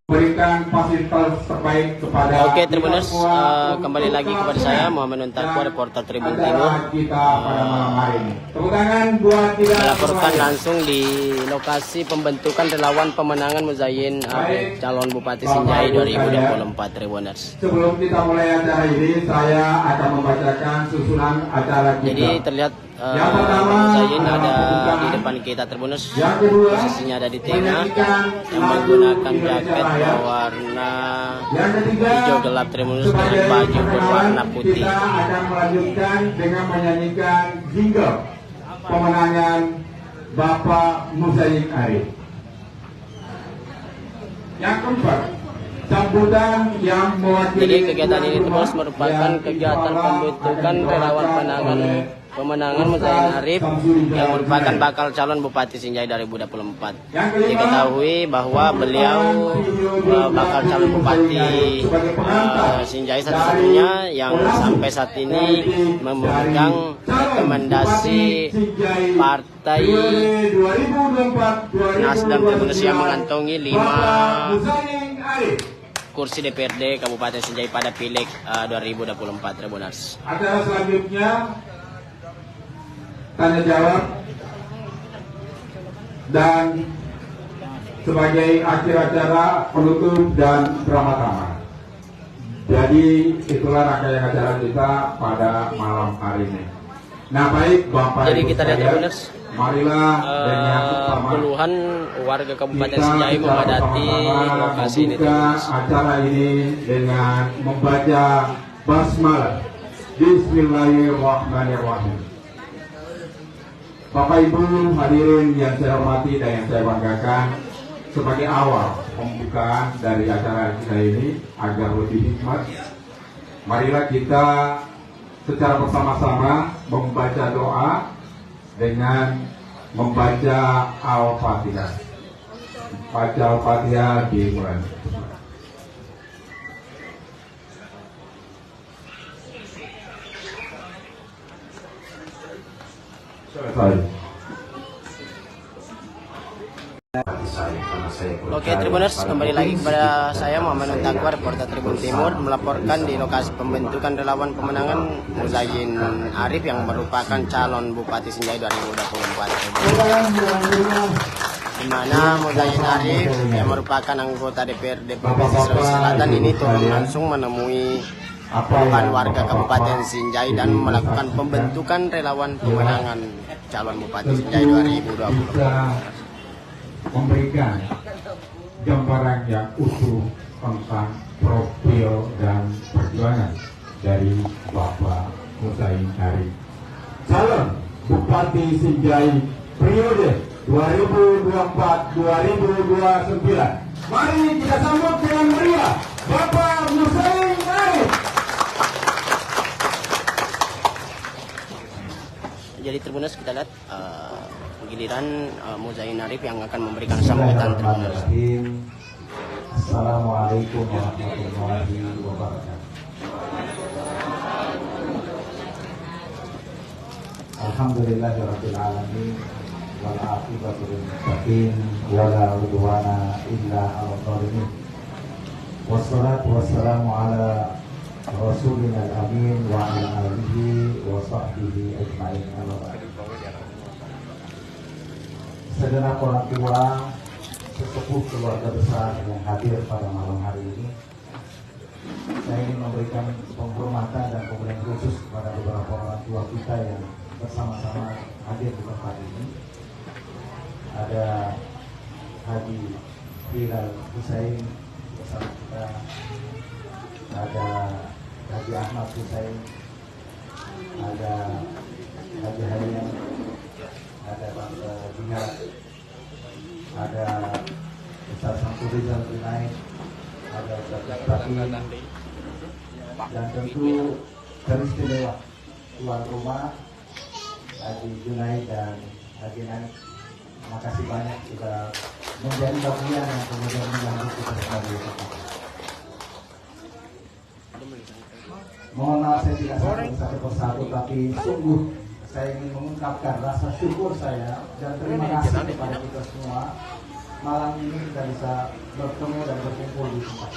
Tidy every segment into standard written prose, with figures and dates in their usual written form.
berikan fasilitas terbaik kepada. Oke, Tribuners, kembali lagi kepada saya Muhammad Untakwa, reporter Tribun Timur. Kita pada malam hari ini. Tepuk tangan buat kita melaporkan langsung di lokasi pembentukan relawan pemenangan Muzayyin Arif calon Bupati Sinjai 2024, Tribuners. Sebelum kita mulai acara ini, saya akan membacakan susunan acara kita. Jadi terlihat yang pertama, Muzayyin ada di depan kita, Tribuners. Yang kedua, posisinya ada di tengah, yang menggunakan jaket berwarna hijau gelap, Tribuners, dengan baju berwarna putih. Kita akan melanjutkan dengan menyanyikan jingle pemenangan Bapak Muzayyin Arif. Yang keempat, sambutan yang mewakili. Jadi kegiatan ini terus merupakan kegiatan pembentukan relawan pemenangan Muzayyin Arif yang merupakan bakal calon Bupati Sinjai 2024. Diketahui bahwa beliau bakal calon Bupati Sinjai satu-satunya yang sampai saat ini memegang rekomendasi Partai Nasdem Indonesia mengantongi 5 kursi DPRD Kabupaten Sinjai pada Pileg 2024, Tribuners. Acara selanjutnya tanya jawab dan sebagai akhir acara penutup dan drama tamat. Jadi itulah rangkaian acara kita pada malam hari ini. Nah baik Bapak Jadi Ibu kita lihat, Tribuners, marilah dengan puluhan warga Kabupaten Sinjai memadati lokasi ini, acara ini dengan membaca basmalah. Bismillahirrahmanirrahim. Bapak Ibu hadirin yang saya hormati dan yang saya banggakan, sebagai awal pembukaan dari acara kita ini agar lebih hikmat, marilah kita secara bersama-sama membaca doa dengan membaca Al-Fatihah. Baca Al-Fatihah dimulai. Oke, Tribuners, kembali lagi kepada saya Muhammad Untakwa, reporter Tribun Timur, melaporkan di lokasi pembentukan relawan pemenangan Muzayyin Arif yang merupakan calon Bupati Sinjai 2024. Di mana Muzayyin Arif yang merupakan anggota DPRD Provinsi Sulawesi Selatan ini turun langsung menemui puluhan warga Kabupaten Sinjai dan melakukan pembentukan relawan pemenangan calon Bupati Sinjai 2024. Memberikan gambaran yang utuh tentang profil dan perjuangan dari Bapak Muzayyin Arif, calon Bupati Sinjai periode 2024-2029. Mari kita sambut dengan meriah Bapak Muzayyin Arif. Jadi Tribuners, kita lihat giliran Muzayyin Arif yang akan memberikan sambutan, Tribuners. Assalamualaikum warahmatullahi wabarakatuh. Alhamdulillahirabbil alamin wal aqibatu lil muttaqin wala udwana illa 'alal zalimin. Wassalatu wassalamu ala Rasulina al-amin wa ala alihi wa sahbihi ajma'in. Segenap orang tua, sesepuh keluarga besar yang hadir pada malam hari ini, saya ingin memberikan penghormatan dan pemberian khusus kepada beberapa orang tua kita yang bersama-sama hadir di tempat ini. Ada Haji Hilal Husain bersama kita, ada Haji Ahmad Husain, ada Haji Hayam, ada Bangsa Jihad, ada Ustaz Samsuddin Junaid, ada Ustaz Tapi, dan tentu teristimewa tuan rumah Haji Junaid dan Haji Naik. Terima kasih banyak sudah menjadi bagian yang kemudian mengganggu kita sebagai kita. Mohon maaf saya tidak satu persatu, tapi sungguh saya ingin mengungkapkan rasa syukur saya dan terima kasih kepada kita semua malam ini kita bisa bertemu dan berkumpul di tempat.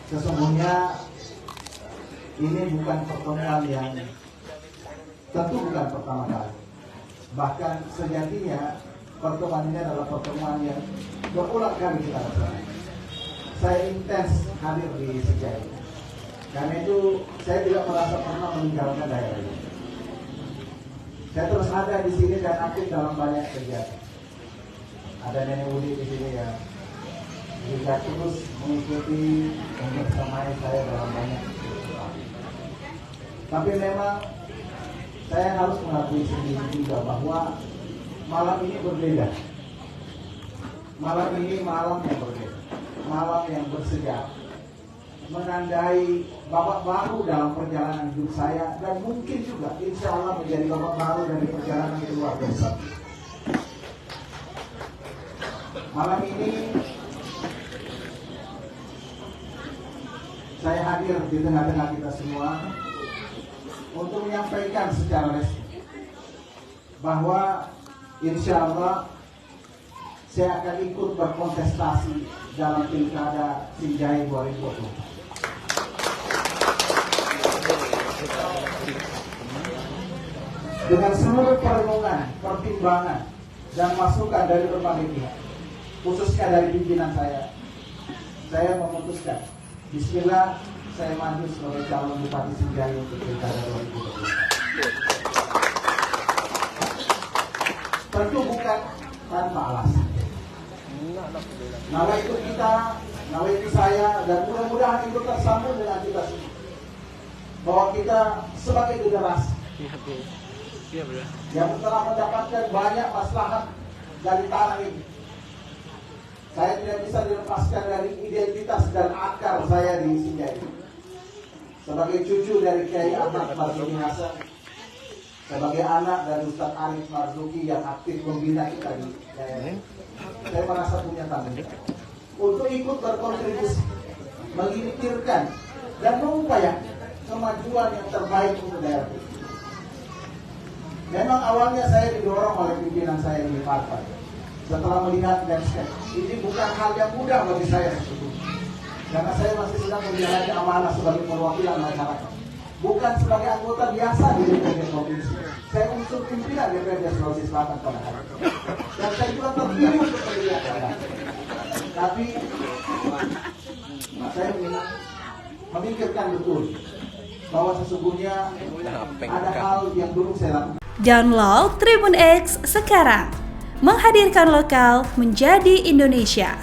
Sesungguhnya ini bukan pertemuan yang tentu bukan pertama kali. Bahkan sejatinya pertemuan ini adalah pertemuan yang berulang kali kita lakukan. Saya intens hadir di Sinjai. Karena itu saya tidak merasa pernah meninggalkan daerah ini. Saya terus ada di sini dan aktif dalam banyak kegiatan. Ada nenek Udi di sini yang juga terus mengikuti dan bersamai saya dalam banyak kegiatan. Tapi memang saya harus mengakui sendiri juga bahwa malam ini berbeda. Malam ini malam yang berbeda, malam yang bersejarah, menandai babak baru dalam perjalanan hidup saya dan mungkin juga insya Allah menjadi babak baru dari perjalanan keluarga besar. Malam ini saya hadir di tengah-tengah kita semua untuk menyampaikan secara resmi bahwa insya Allah saya akan ikut berkontestasi dalam Pilkada Sinjai 2020. Dengan seluruh perenungan, pertimbangan, dan masukan dari berbagai pihak, khususnya dari pimpinan saya memutuskan, bismillah, saya maju sebagai calon Bupati Sinjai untuk Pilkada 2020. Tentu bukan tanpa alasan. Nawa itu kita, nawa itu saya, dan mudah-mudahan itu tersambung dengan kita semua. Bahwa kita sebagai generasi yang telah mendapatkan banyak maslahat dari tanah ini. Saya tidak bisa dilepaskan dari identitas dan akar saya di Sinjai. Sebagai cucu dari Kiai Ahmad Marzuki Hasan, sebagai anak dari Ustadz Arif Marzuki yang aktif membina kita di daerah, saya merasa punya tanggung jawab untuk ikut berkontribusi, menginginkan dan mengupayakan kemajuan yang terbaik untuk daerah ini. Memang awalnya saya didorong oleh pimpinan saya di partai. Setelah melihat landscape, ini bukan hal yang mudah bagi saya sesungguhnya. Karena saya masih sedang menjalani amanah sebagai perwakilan masyarakat, bukan sebagai anggota biasa di DPRD Provinsi. Saya unsur pimpinan DPRD Sulawesi Selatan pada hari ini. Dan saya juga terpilih untuk melihat daerah. Tapi saya memikirkan betul bahwa sesungguhnya ada hal yang belum saya lakukan. Download Tribun X sekarang, menghadirkan lokal menjadi Indonesia.